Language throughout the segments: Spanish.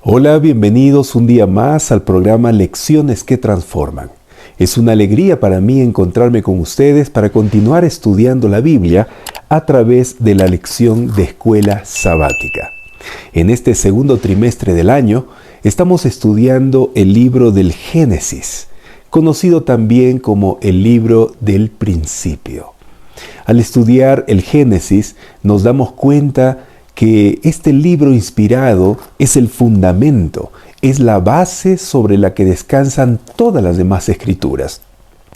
Hola, bienvenidos un día más al programa Lecciones que Transforman. Es una alegría para mí encontrarme con ustedes para continuar estudiando la Biblia a través de la lección de escuela sabática. En este segundo trimestre del año estamos estudiando el libro del Génesis, conocido también como el libro del principio. Al estudiar el Génesis nos damos cuenta que este libro inspirado es el fundamento, es la base sobre la que descansan todas las demás escrituras.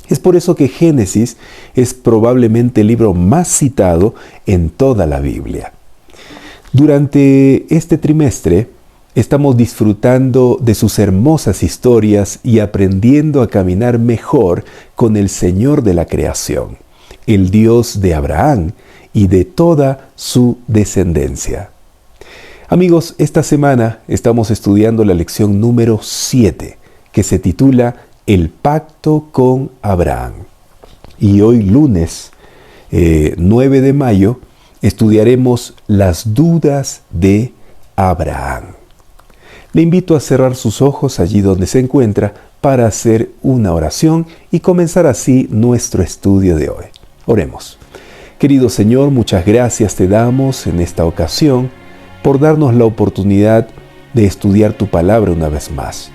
Es por eso que Génesis es probablemente el libro más citado en toda la Biblia. Durante este trimestre estamos disfrutando de sus hermosas historias y aprendiendo a caminar mejor con el Señor de la creación, el Dios de Abraham y de toda su descendencia. Amigos, esta semana estamos estudiando la lección número 7, que se titula El pacto con Abraham. Y hoy lunes 9 de mayo estudiaremos las dudas de Abraham. Le invito a cerrar sus ojos allí donde se encuentra para hacer una oración y comenzar así nuestro estudio de hoy. Oremos. Querido Señor, muchas gracias te damos en esta ocasión por darnos la oportunidad de estudiar tu palabra una vez más.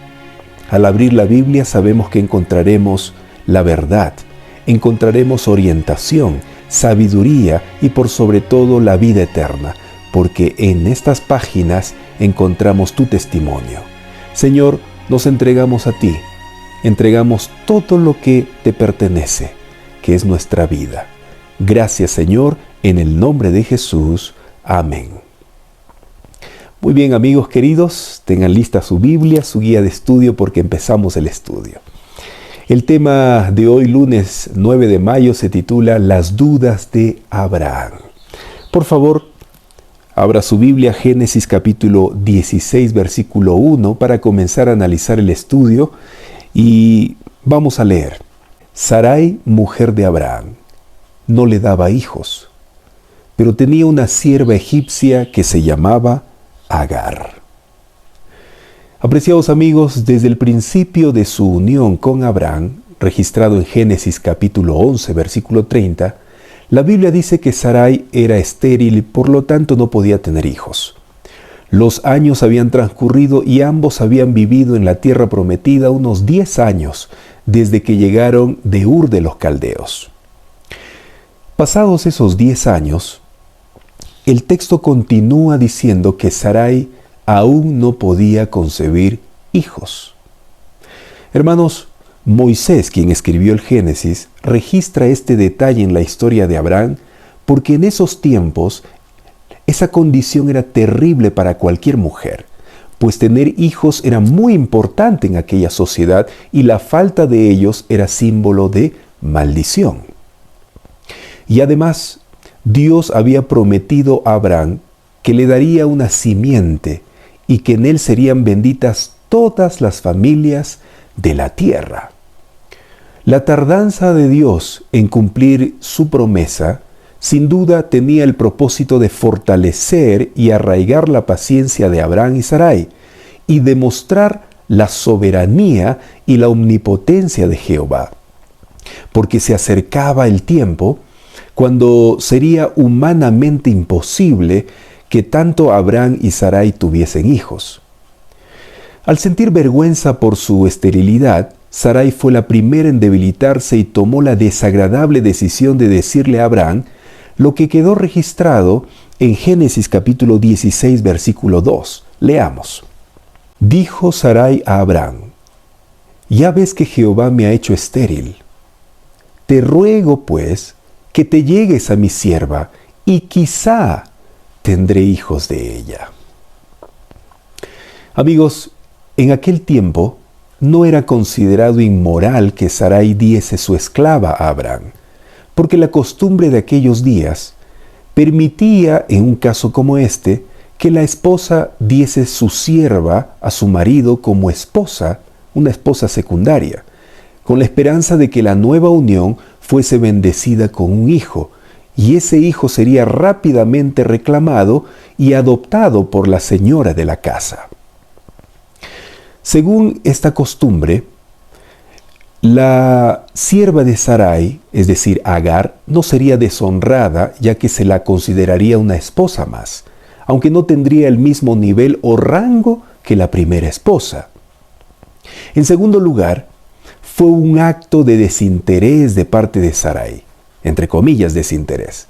Al abrir la Biblia sabemos que encontraremos la verdad, encontraremos orientación, sabiduría y por sobre todo la vida eterna, porque en estas páginas encontramos tu testimonio. Señor, nos entregamos a ti, entregamos todo lo que te pertenece, que es nuestra vida. Gracias, Señor, en el nombre de Jesús. Amén. Muy bien, amigos queridos, tengan lista su Biblia, su guía de estudio, porque empezamos el estudio. El tema de hoy, lunes 9 de mayo, se titula Las dudas de Abraham. Por favor, abra su Biblia, Génesis capítulo 16, versículo 1, para comenzar a analizar el estudio. Y vamos a leer. Sarai, mujer de Abraham, no le daba hijos, pero tenía una sierva egipcia que se llamaba Agar. Apreciados amigos, desde el principio de su unión con Abraham, registrado en Génesis capítulo 11, versículo 30, la Biblia dice que Sarai era estéril y por lo tanto no podía tener hijos. Los años habían transcurrido y ambos habían vivido en la tierra prometida unos 10 años desde que llegaron de Ur de los Caldeos. Pasados esos 10 años, el texto continúa diciendo que Sarai aún no podía concebir hijos. Hermanos, Moisés, quien escribió el Génesis, registra este detalle en la historia de Abraham porque en esos tiempos esa condición era terrible para cualquier mujer, pues tener hijos era muy importante en aquella sociedad y la falta de ellos era símbolo de maldición. Y además, Dios había prometido a Abraham que le daría una simiente y que en él serían benditas todas las familias de la tierra. La tardanza de Dios en cumplir su promesa, sin duda tenía el propósito de fortalecer y arraigar la paciencia de Abraham y Sarai y demostrar la soberanía y la omnipotencia de Jehová, porque se acercaba el tiempo cuando sería humanamente imposible que tanto Abraham y Sarai tuviesen hijos. Al sentir vergüenza por su esterilidad, Sarai fue la primera en debilitarse y tomó la desagradable decisión de decirle a Abraham lo que quedó registrado en Génesis capítulo 16, versículo 2. Leamos. Dijo Sarai a Abraham: ya ves que Jehová me ha hecho estéril. Te ruego, pues, que te llegues a mi sierva, y quizá tendré hijos de ella. Amigos, en aquel tiempo no era considerado inmoral que Sarai diese su esclava a Abraham, porque la costumbre de aquellos días permitía, en un caso como este, que la esposa diese su sierva a su marido como esposa, una esposa secundaria, con la esperanza de que la nueva unión fuese bendecida con un hijo, y ese hijo sería rápidamente reclamado y adoptado por la señora de la casa. Según esta costumbre, la sierva de Sarai, es decir, Agar, no sería deshonrada, ya que se la consideraría una esposa más, aunque no tendría el mismo nivel o rango que la primera esposa. En segundo lugar, fue un acto de desinterés de parte de Sarai, entre comillas desinterés.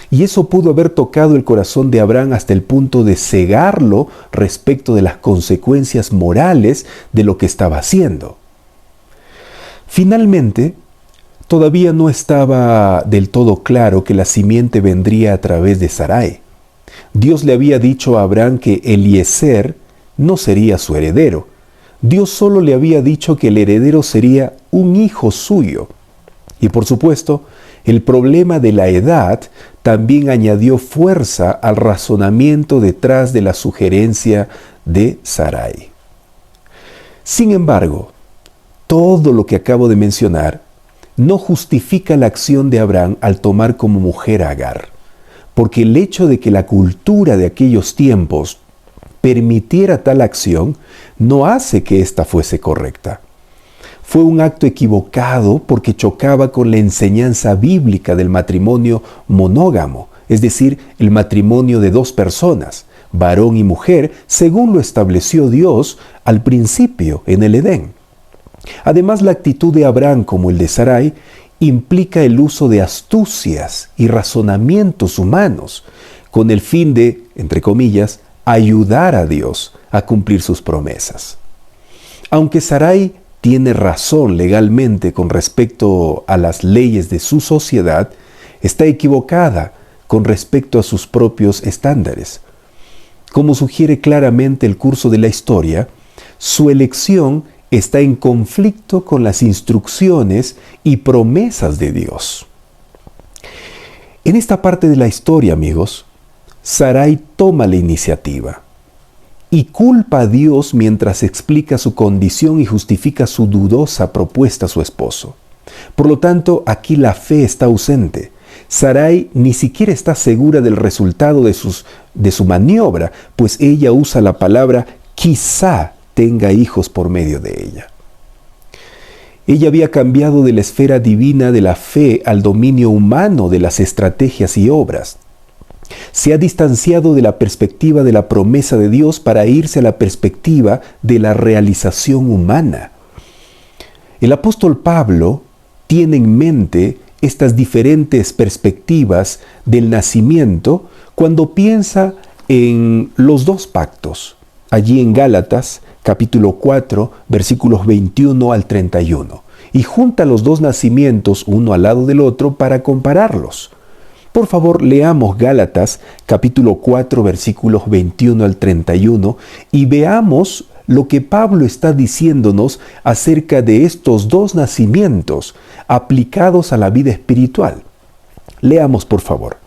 Y eso pudo haber tocado el corazón de Abraham hasta el punto de cegarlo respecto de las consecuencias morales de lo que estaba haciendo. Finalmente, todavía no estaba del todo claro que la simiente vendría a través de Sarai. Dios le había dicho a Abraham que Eliezer no sería su heredero. Dios solo le había dicho que el heredero sería un hijo suyo. Y por supuesto, el problema de la edad también añadió fuerza al razonamiento detrás de la sugerencia de Sarai. Sin embargo, todo lo que acabo de mencionar no justifica la acción de Abraham al tomar como mujer a Agar, porque el hecho de que la cultura de aquellos tiempos permitiera tal acción no hace que ésta fuese correcta. Fue un acto equivocado porque chocaba con la enseñanza bíblica del matrimonio monógamo, es decir, el matrimonio de dos personas, varón y mujer, según lo estableció Dios al principio en el Edén. Además, la actitud de Abraham como el de Sarai implica el uso de astucias y razonamientos humanos con el fin de, entre comillas, ayudar a Dios a cumplir sus promesas. Aunque Sarai tiene razón legalmente con respecto a las leyes de su sociedad, está equivocada con respecto a sus propios estándares. Como sugiere claramente el curso de la historia, su elección está en conflicto con las instrucciones y promesas de Dios. En esta parte de la historia, amigos, Sarai toma la iniciativa y culpa a Dios mientras explica su condición y justifica su dudosa propuesta a su esposo. Por lo tanto, aquí la fe está ausente. Sarai ni siquiera está segura del resultado de su maniobra, pues ella usa la palabra quizá tenga hijos por medio de ella. Ella había cambiado de la esfera divina de la fe al dominio humano de las estrategias y obras. Se ha distanciado de la perspectiva de la promesa de Dios para irse a la perspectiva de la realización humana. El apóstol Pablo tiene en mente estas diferentes perspectivas del nacimiento cuando piensa en los dos pactos, allí en Gálatas capítulo 4, versículos 21 al 31, y junta los dos nacimientos uno al lado del otro para compararlos. Por favor, leamos Gálatas capítulo 4, versículos 21 al 31 y veamos lo que Pablo está diciéndonos acerca de estos dos nacimientos aplicados a la vida espiritual. Leamos, por favor.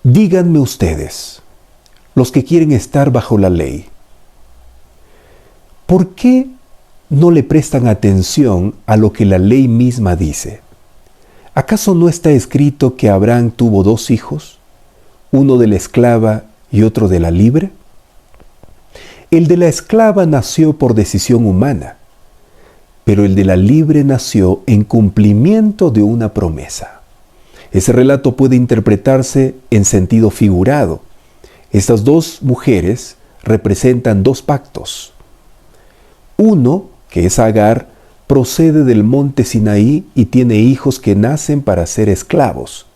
Díganme ustedes, los que quieren estar bajo la ley, ¿por qué no le prestan atención a lo que la ley misma dice? ¿Acaso no está escrito que Abraham tuvo dos hijos, uno de la esclava y otro de la libre? El de la esclava nació por decisión humana, pero el de la libre nació en cumplimiento de una promesa. Ese relato puede interpretarse en sentido figurado. Estas dos mujeres representan dos pactos. Uno, que es Agar, procede del monte Sinaí y tiene hijos que nacen para ser esclavos.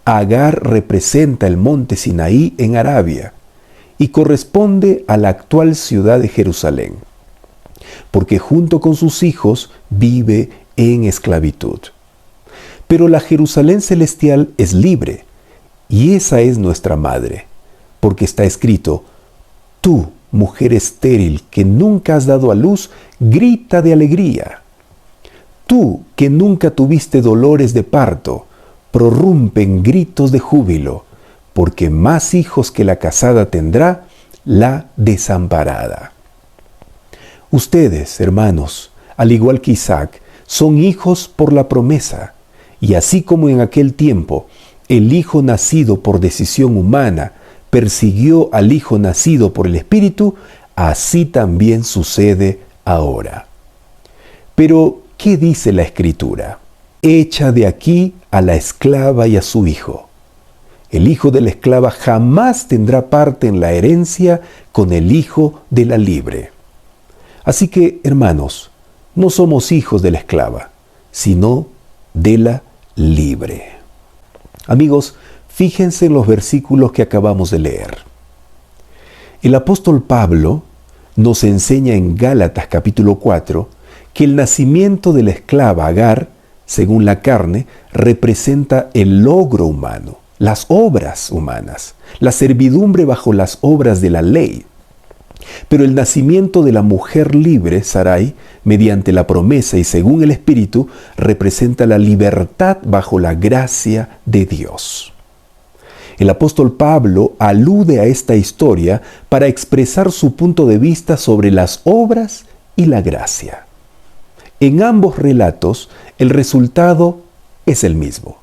Agar representa el monte Sinaí en Arabia y corresponde a la actual ciudad de Jerusalén, porque junto con sus hijos vive en esclavitud. Pero la Jerusalén celestial es libre, y esa es nuestra madre, porque está escrito: tú, mujer estéril que nunca has dado a luz, grita de alegría. Tú, que nunca tuviste dolores de parto, prorrumpe en gritos de júbilo, porque más hijos que la casada tendrá la desamparada. Ustedes, hermanos, al igual que Isaac, son hijos por la promesa, y así como en aquel tiempo el hijo nacido por decisión humana persiguió al hijo nacido por el Espíritu, así también sucede ahora. Pero, ¿qué dice la Escritura? Echa de aquí a la esclava y a su hijo. El hijo de la esclava jamás tendrá parte en la herencia con el hijo de la libre. Así que, hermanos, no somos hijos de la esclava, sino de la libre. Amigos, fíjense en los versículos que acabamos de leer. El apóstol Pablo nos enseña en Gálatas capítulo 4 que el nacimiento de la esclava Agar, según la carne, representa el logro humano, las obras humanas, la servidumbre bajo las obras de la ley. Pero el nacimiento de la mujer libre, Sarai, mediante la promesa y según el Espíritu, representa la libertad bajo la gracia de Dios. El apóstol Pablo alude a esta historia para expresar su punto de vista sobre las obras y la gracia. En ambos relatos, el resultado es el mismo.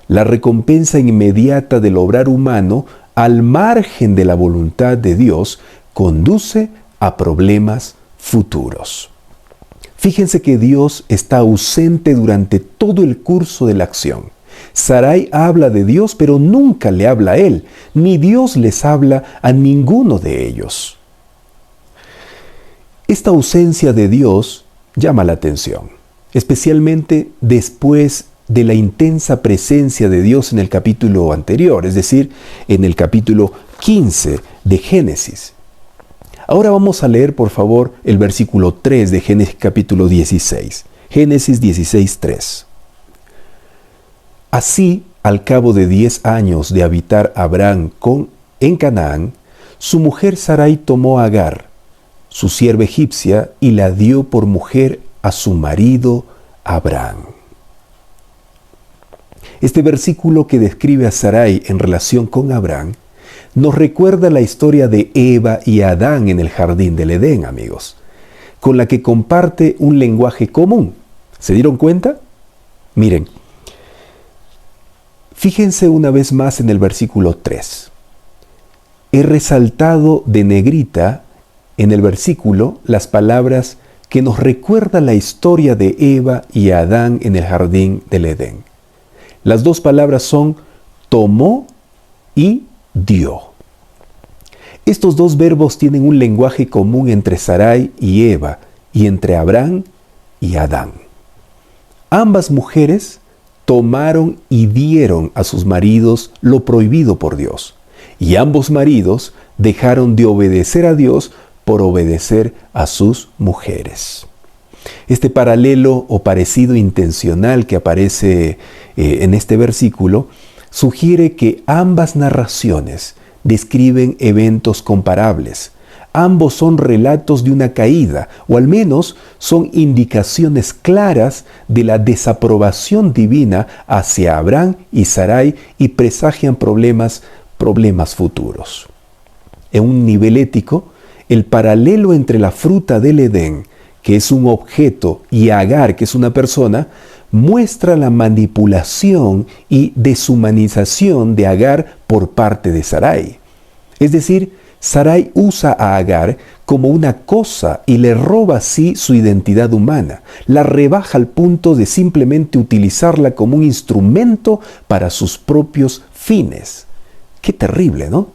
La recompensa inmediata del obrar humano, al margen de la voluntad de Dios, conduce a problemas futuros. Fíjense que Dios está ausente durante todo el curso de la acción. Sarai habla de Dios, pero nunca le habla a él, ni Dios les habla a ninguno de ellos. Esta ausencia de Dios llama la atención, especialmente después de la intensa presencia de Dios en el capítulo anterior, es decir, en el capítulo 15 de Génesis. Ahora vamos a leer, por favor, el versículo 3 de Génesis capítulo 16. Génesis 16, 3. Así, al cabo de 10 años de habitar Abraham en Canaán, su mujer Sarai tomó a Agar, su sierva egipcia, y la dio por mujer a su marido Abraham. Este versículo que describe a Sarai en relación con Abraham nos recuerda la historia de Eva y Adán en el jardín del Edén, amigos, con la que comparte un lenguaje común. ¿Se dieron cuenta? Miren, fíjense una vez más en el versículo 3. He resaltado de negrita en el versículo las palabras que nos recuerdan la historia de Eva y Adán en el jardín del Edén. Las dos palabras son tomó y dio. Estos dos verbos tienen un lenguaje común entre Sarai y Eva y entre Abraham y Adán. Ambas mujeres tomaron y dieron a sus maridos lo prohibido por Dios, y ambos maridos dejaron de obedecer a Dios por obedecer a sus mujeres. Este paralelo o parecido intencional que aparece en este versículo sugiere que ambas narraciones describen eventos comparables. Ambos son relatos de una caída, o al menos son indicaciones claras de la desaprobación divina hacia Abraham y Sarai y presagian problemas futuros. En un nivel ético, el paralelo entre la fruta del Edén, que es un objeto, y Agar, que es una persona, muestra la manipulación y deshumanización de Agar por parte de Sarai. Es decir, Sarai usa a Agar como una cosa y le roba así su identidad humana. La rebaja al punto de simplemente utilizarla como un instrumento para sus propios fines. Qué terrible, ¿no?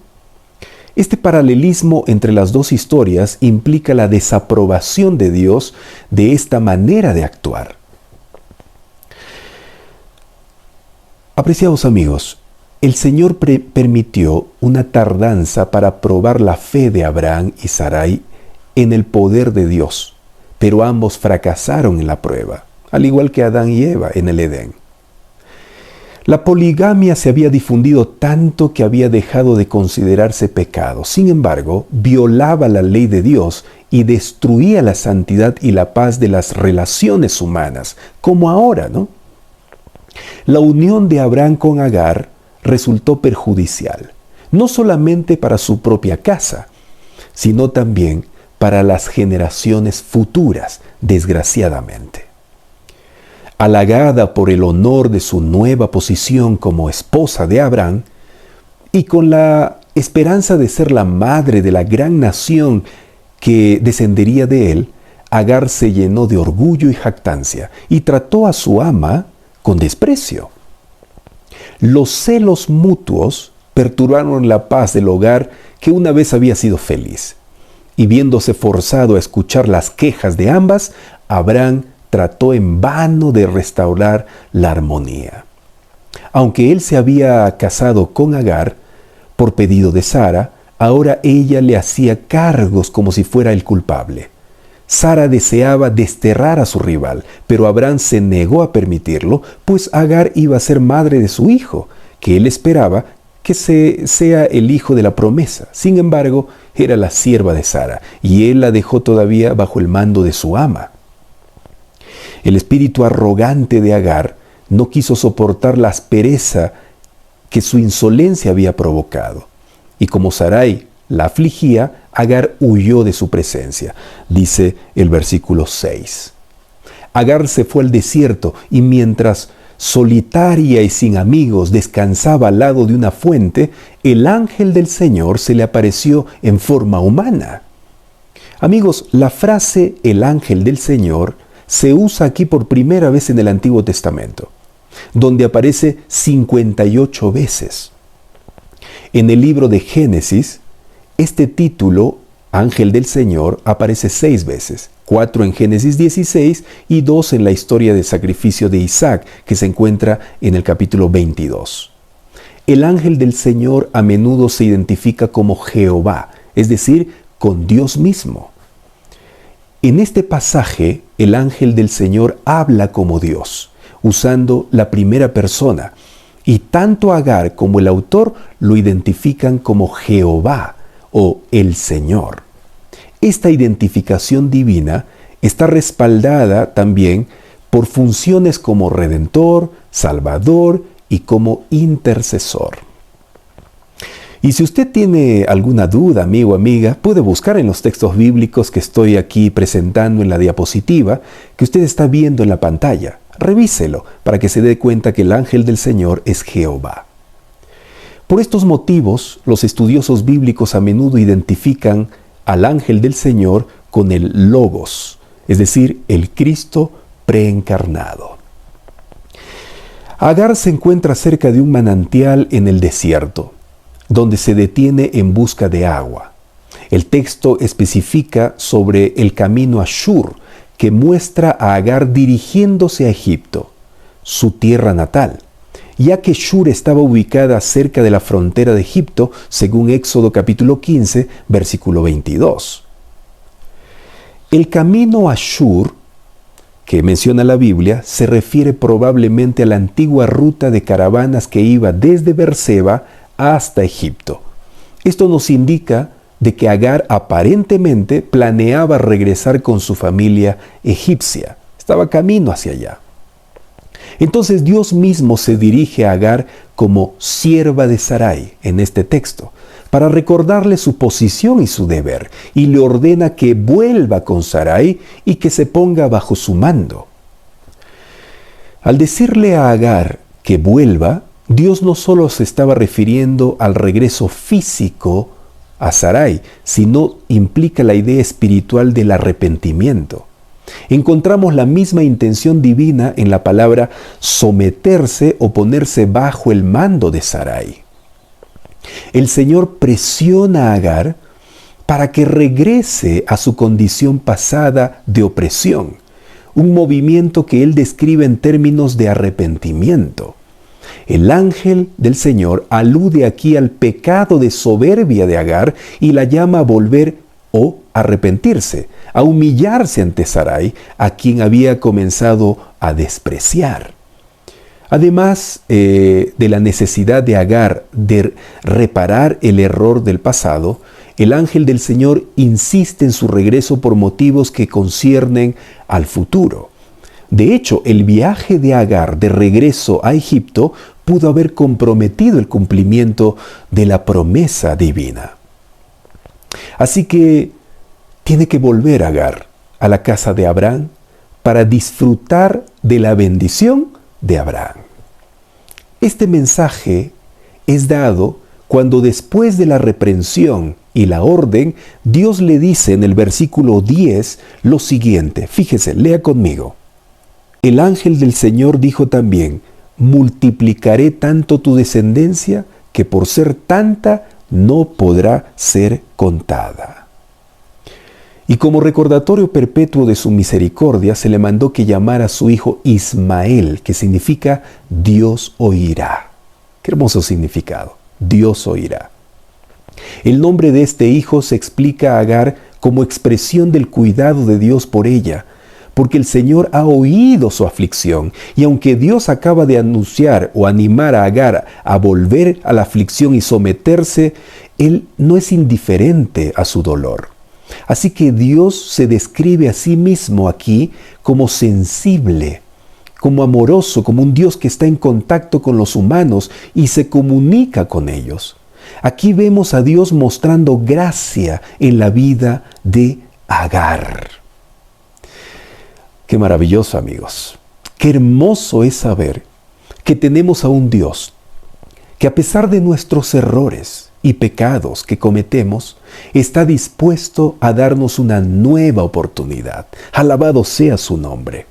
Este paralelismo entre las dos historias implica la desaprobación de Dios de esta manera de actuar. Apreciados amigos, el Señor permitió una tardanza para probar la fe de Abraham y Sarai en el poder de Dios, pero ambos fracasaron en la prueba, al igual que Adán y Eva en el Edén. La poligamia se había difundido tanto que había dejado de considerarse pecado. Sin embargo, violaba la ley de Dios y destruía la santidad y la paz de las relaciones humanas, como ahora, ¿no? La unión de Abraham con Agar resultó perjudicial, no solamente para su propia casa, sino también para las generaciones futuras, desgraciadamente. Halagada por el honor de su nueva posición como esposa de Abraham y con la esperanza de ser la madre de la gran nación que descendería de él, Agar se llenó de orgullo y jactancia y trató a su ama con desprecio. Los celos mutuos perturbaron la paz del hogar que una vez había sido feliz. Y viéndose forzado a escuchar las quejas de ambas, Abraham trató en vano de restaurar la armonía. Aunque él se había casado con Agar por pedido de Sara, ahora ella le hacía cargos como si fuera el culpable. Sara deseaba desterrar a su rival, pero Abraham se negó a permitirlo, pues Agar iba a ser madre de su hijo, que él esperaba que sea el hijo de la promesa. Sin embargo, era la sierva de Sara, y él la dejó todavía bajo el mando de su ama. El espíritu arrogante de Agar no quiso soportar la aspereza que su insolencia había provocado. Y como Sarai la afligía, Agar huyó de su presencia, dice el versículo 6. Agar se fue al desierto y mientras solitaria y sin amigos descansaba al lado de una fuente, el ángel del Señor se le apareció en forma humana. Amigos, la frase el ángel del Señor se usa aquí por primera vez en el Antiguo Testamento, donde aparece 58 veces. En el libro de Génesis, este título, ángel del Señor, aparece 6 veces, 4 en Génesis 16 y 2 en la historia del sacrificio de Isaac, que se encuentra en el capítulo 22. El ángel del Señor a menudo se identifica como Jehová, es decir, con Dios mismo. En este pasaje, el ángel del Señor habla como Dios, usando la primera persona, y tanto Agar como el autor lo identifican como Jehová o el Señor. Esta identificación divina está respaldada también por funciones como Redentor, Salvador y como intercesor. Y si usted tiene alguna duda, amigo o amiga, puede buscar en los textos bíblicos que estoy aquí presentando en la diapositiva que usted está viendo en la pantalla. Revíselo para que se dé cuenta que el ángel del Señor es Jehová. Por estos motivos, los estudiosos bíblicos a menudo identifican al ángel del Señor con el Logos, es decir, el Cristo preencarnado. Agar se encuentra cerca de un manantial en el desierto, donde se detiene en busca de agua. El texto especifica sobre el camino a Shur, que muestra a Agar dirigiéndose a Egipto, su tierra natal, ya que Shur estaba ubicada cerca de la frontera de Egipto, según Éxodo capítulo 15, versículo 22. El camino a Shur, que menciona la Biblia, se refiere probablemente a la antigua ruta de caravanas que iba desde Berseba hasta Egipto. Esto nos indica de que Agar aparentemente planeaba regresar con su familia egipcia. Estaba camino hacia allá. Entonces Dios mismo se dirige a Agar como sierva de Sarai en este texto, para recordarle su posición y su deber, y le ordena que vuelva con Sarai y que se ponga bajo su mando. Al decirle a Agar que vuelva, Dios no solo se estaba refiriendo al regreso físico a Sarai, sino implica la idea espiritual del arrepentimiento. Encontramos la misma intención divina en la palabra someterse o ponerse bajo el mando de Sarai. El Señor presiona a Agar para que regrese a su condición pasada de opresión, un movimiento que él describe en términos de arrepentimiento. El ángel del Señor alude aquí al pecado de soberbia de Agar y la llama a volver o arrepentirse, a humillarse ante Sarai, a quien había comenzado a despreciar. Además de la necesidad de Agar de reparar el error del pasado, el ángel del Señor insiste en su regreso por motivos que conciernen al futuro. De hecho, el viaje de Agar de regreso a Egipto pudo haber comprometido el cumplimiento de la promesa divina. Así que tiene que volver Agar a la casa de Abraham para disfrutar de la bendición de Abraham. Este mensaje es dado cuando después de la reprensión y la orden, Dios le dice en el versículo 10 lo siguiente. Fíjese, lea conmigo. El ángel del Señor dijo también: multiplicaré tanto tu descendencia que por ser tanta no podrá ser contada. Y como recordatorio perpetuo de su misericordia, se le mandó que llamara a su hijo Ismael, que significa Dios oirá. Qué hermoso significado, Dios oirá. El nombre de este hijo se explica a Agar como expresión del cuidado de Dios por ella, porque el Señor ha oído su aflicción, y aunque Dios acaba de anunciar o animar a Agar a volver a la aflicción y someterse, Él no es indiferente a su dolor. Así que Dios se describe a sí mismo aquí como sensible, como amoroso, como un Dios que está en contacto con los humanos y se comunica con ellos. Aquí vemos a Dios mostrando gracia en la vida de Agar. Qué maravilloso, amigos. Qué hermoso es saber que tenemos a un Dios que, a pesar de nuestros errores y pecados que cometemos, está dispuesto a darnos una nueva oportunidad. Alabado sea su nombre.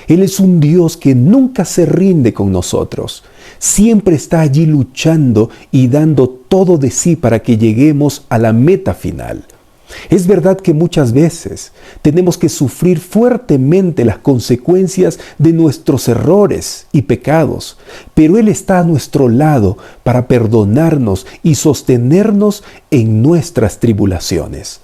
Él es un Dios que nunca se rinde con nosotros. Siempre está allí luchando y dando todo de sí para que lleguemos a la meta final. Es verdad que muchas veces tenemos que sufrir fuertemente las consecuencias de nuestros errores y pecados, pero Él está a nuestro lado para perdonarnos y sostenernos en nuestras tribulaciones.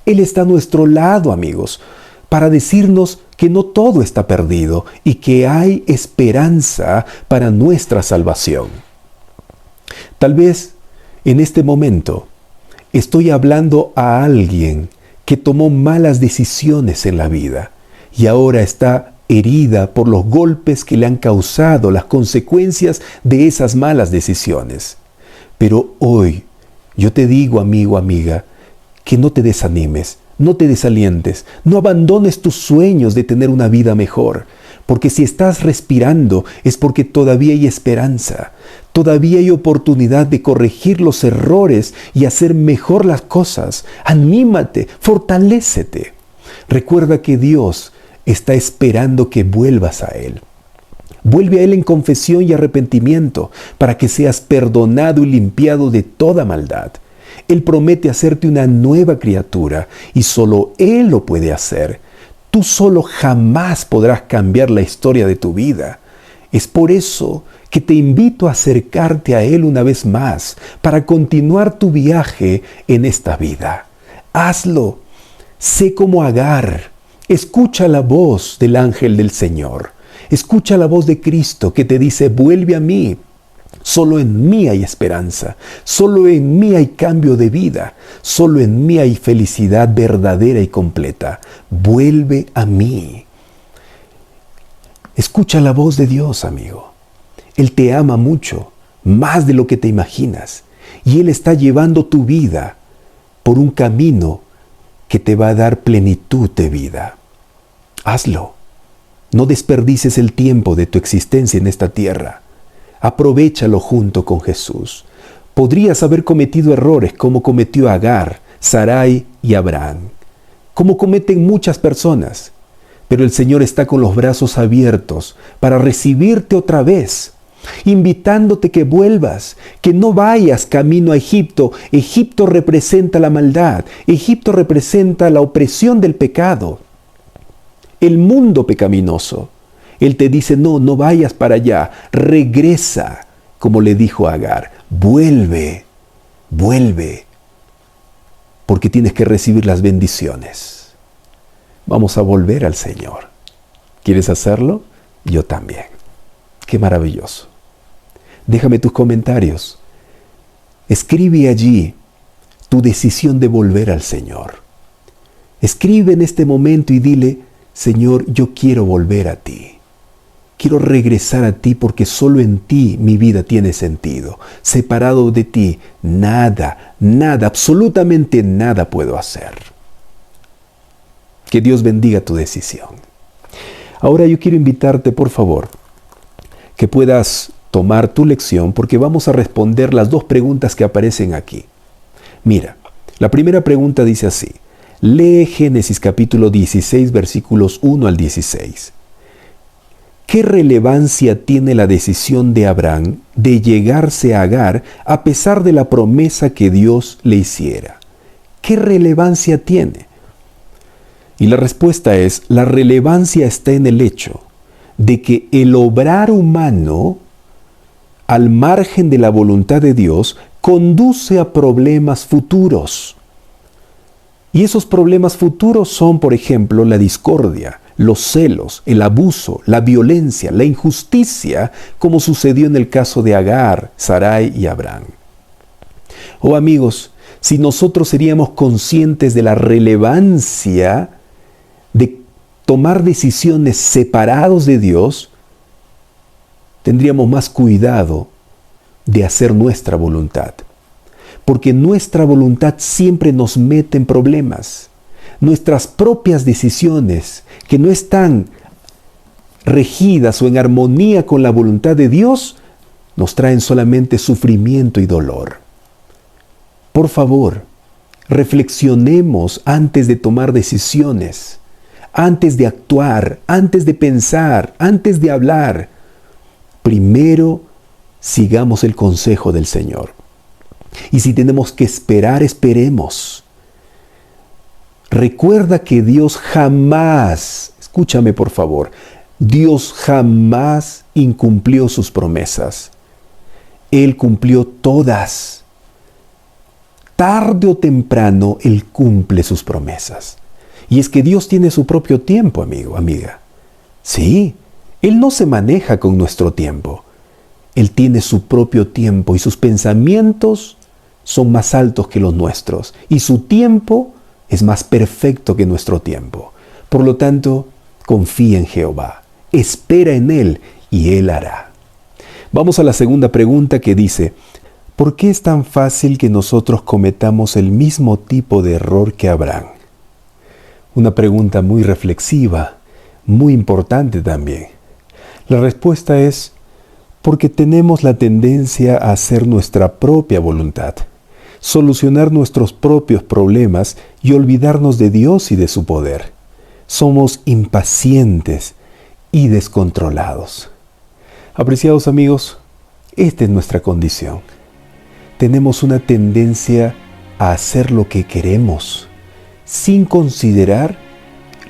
Él está a nuestro lado, amigos, para decirnos que no todo está perdido y que hay esperanza para nuestra salvación. Tal vez en este momento estoy hablando a alguien que tomó malas decisiones en la vida y ahora está herida por los golpes que le han causado las consecuencias de esas malas decisiones. Pero hoy yo te digo, amigo, amiga, que no te desanimes, no te desalientes, no abandones tus sueños de tener una vida mejor, porque si estás respirando es porque todavía hay esperanza, todavía hay oportunidad de corregir los errores y hacer mejor las cosas. Anímate, fortalécete. Recuerda que Dios está esperando que vuelvas a Él. Vuelve a Él en confesión y arrepentimiento para que seas perdonado y limpiado de toda maldad. Él promete hacerte una nueva criatura y solo Él lo puede hacer. Tú solo jamás podrás cambiar la historia de tu vida. Es por eso que te invito a acercarte a Él una vez más para continuar tu viaje en esta vida. Hazlo. Sé como Agar. Escucha la voz del ángel del Señor. Escucha la voz de Cristo que te dice: vuelve a mí. Solo en mí hay esperanza, solo en mí hay cambio de vida, solo en mí hay felicidad verdadera y completa. Vuelve a mí. Escucha la voz de Dios, amigo. Él te ama mucho, más de lo que te imaginas, y Él está llevando tu vida por un camino que te va a dar plenitud de vida. Hazlo. No desperdicies el tiempo de tu existencia en esta tierra. Aprovéchalo junto con Jesús. Podrías haber cometido errores como cometió Agar, Sarai y Abraham, como cometen muchas personas, pero el Señor está con los brazos abiertos para recibirte otra vez, invitándote que vuelvas, que no vayas camino a Egipto. Egipto representa la maldad, Egipto representa la opresión del pecado, el mundo pecaminoso. Él te dice: no, no vayas para allá, regresa, como le dijo a Agar, vuelve, vuelve, porque tienes que recibir las bendiciones. Vamos a volver al Señor. ¿Quieres hacerlo? Yo también. Qué maravilloso. Déjame tus comentarios. Escribe allí tu decisión de volver al Señor. Escribe en este momento y dile: Señor, yo quiero volver a ti. Quiero regresar a ti porque solo en ti mi vida tiene sentido. Separado de ti, nada, absolutamente nada puedo hacer. Que Dios bendiga tu decisión. Ahora yo quiero invitarte, por favor, que puedas tomar tu lección porque vamos a responder las dos preguntas que aparecen aquí. Mira, La primera pregunta dice así. Lee Génesis capítulo 16, versículos 1 al 16. ¿Qué relevancia tiene la decisión de Abraham de llegarse a Agar a pesar de la promesa que Dios le hiciera? ¿Qué relevancia tiene? Y la respuesta es, la relevancia está en el hecho de que el obrar humano, al margen de la voluntad de Dios, conduce a problemas futuros. Y esos problemas futuros son, por ejemplo, la discordia, los celos, el abuso, la violencia, la injusticia, como sucedió en el caso de Agar, Sarai y Abraham. Oh amigos, si nosotros seríamos conscientes de la relevancia de tomar decisiones separados de Dios, tendríamos más cuidado de hacer nuestra voluntad. Porque nuestra voluntad siempre nos mete en problemas. Nuestras propias decisiones, que no están regidas o en armonía con la voluntad de Dios, nos traen solamente sufrimiento y dolor. Por favor, reflexionemos antes de tomar decisiones, antes de actuar, antes de pensar, antes de hablar. Primero, sigamos el consejo del Señor. Y si tenemos que esperar, esperemos. Recuerda que Dios jamás, escúchame por favor, Dios jamás incumplió sus promesas. Él cumplió todas. Tarde o temprano, Él cumple sus promesas. Y es que Dios tiene su propio tiempo, amigo, amiga. Sí, Él no se maneja con nuestro tiempo. Él tiene su propio tiempo y sus pensamientos son más altos que los nuestros. Y su tiempo es más perfecto que nuestro tiempo. Por lo tanto, confía en Jehová, espera en Él y Él hará. Vamos a la segunda pregunta que dice, ¿por qué es tan fácil que nosotros cometamos el mismo tipo de error que Abraham? Una pregunta muy reflexiva, muy importante también. La respuesta es, porque tenemos la tendencia a hacer nuestra propia voluntad, solucionar nuestros propios problemas y olvidarnos de Dios y de su poder. Somos impacientes y descontrolados. Apreciados amigos, esta es nuestra condición. Tenemos una tendencia a hacer lo que queremos, sin considerar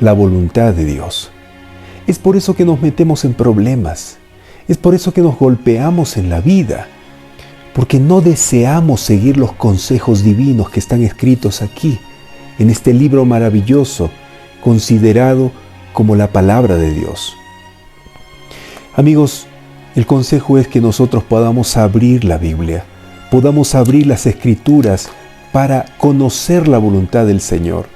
la voluntad de Dios. Es por eso que nos metemos en problemas. Es por eso que nos golpeamos en la vida, porque no deseamos seguir los consejos divinos que están escritos aquí, en este libro maravilloso, considerado como la palabra de Dios. Amigos, el consejo es que nosotros podamos abrir la Biblia, podamos abrir las Escrituras para conocer la voluntad del Señor.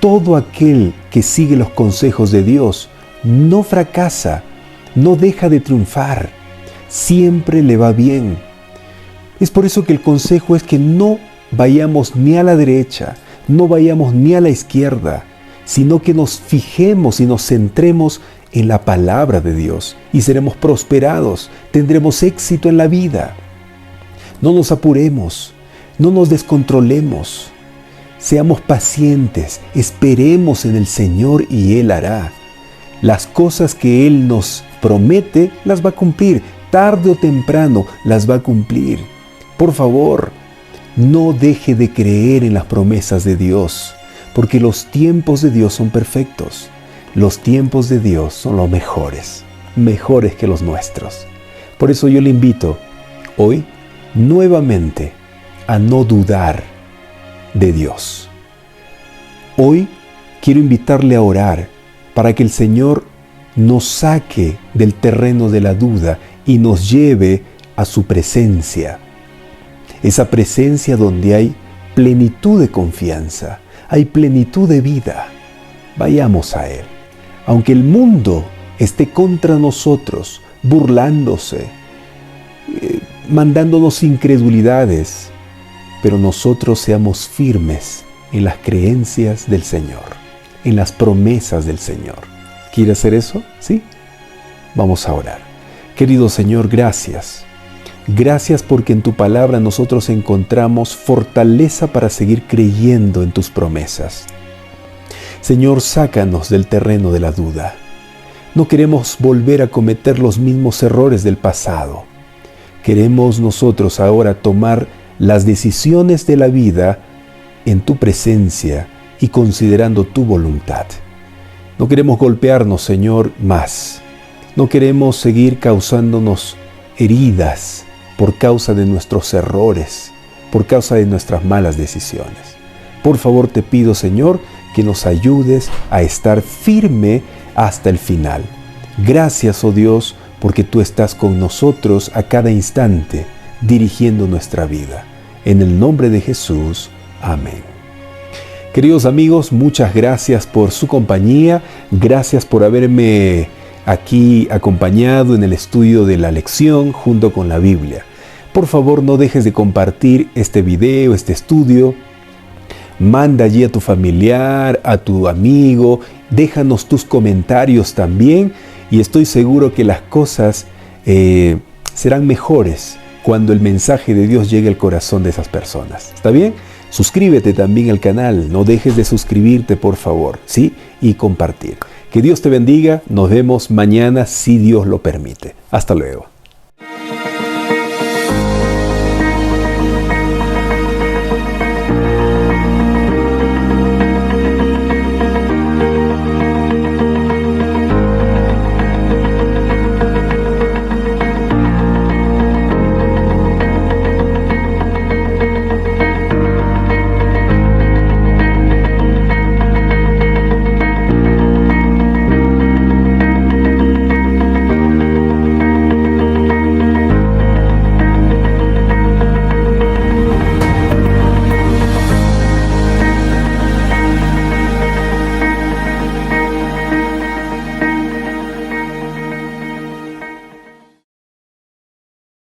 Todo aquel que sigue los consejos de Dios no fracasa, no deja de triunfar, siempre le va bien. Es por eso que el consejo es que no vayamos ni a la derecha, no vayamos ni a la izquierda, sino que nos fijemos y nos centremos en la palabra de Dios y seremos prosperados, tendremos éxito en la vida. No nos apuremos, no nos descontrolemos, seamos pacientes, esperemos en el Señor y Él hará. Las cosas que Él nos promete, las va a cumplir. Tarde o temprano las va a cumplir. Por favor, no deje de creer en las promesas de Dios, porque los tiempos de Dios son perfectos. Los tiempos de Dios son los mejores, mejores que los nuestros. Por eso yo le invito hoy nuevamente a no dudar de Dios. Hoy quiero invitarle a orar para que el Señor nos saque del terreno de la duda y nos lleve a su presencia. Esa presencia donde hay plenitud de confianza, hay plenitud de vida. Vayamos a Él. Aunque el mundo esté contra nosotros, burlándose, mandándonos incredulidades, pero nosotros seamos firmes en las creencias del Señor, en las promesas del Señor. ¿Quiere hacer eso? ¿Sí? Vamos a orar. Querido Señor, gracias. Gracias porque en tu palabra nosotros encontramos fortaleza para seguir creyendo en tus promesas. Señor, sácanos del terreno de la duda. No queremos volver a cometer los mismos errores del pasado. Queremos nosotros ahora tomar las decisiones de la vida en tu presencia y considerando tu voluntad. No queremos golpearnos, Señor, más. No queremos seguir causándonos heridas por causa de nuestros errores, por causa de nuestras malas decisiones. Por favor, te pido, Señor, que nos ayudes a estar firme hasta el final. Gracias, oh Dios, porque tú estás con nosotros a cada instante, dirigiendo nuestra vida. En el nombre de Jesús. Amén. Queridos amigos, muchas gracias por su compañía. Gracias por haberme aquí acompañado en el estudio de la lección junto con la Biblia. Por favor, no dejes de compartir este video, este estudio. Manda allí a tu familiar, a tu amigo. Déjanos tus comentarios también. Y estoy seguro que las cosas serán mejores cuando el mensaje de Dios llegue al corazón de esas personas. ¿Está bien? Suscríbete también al canal. No dejes de suscribirte, por favor, ¿sí? Y compartir. Que Dios te bendiga. Nos vemos mañana si Dios lo permite. Hasta luego.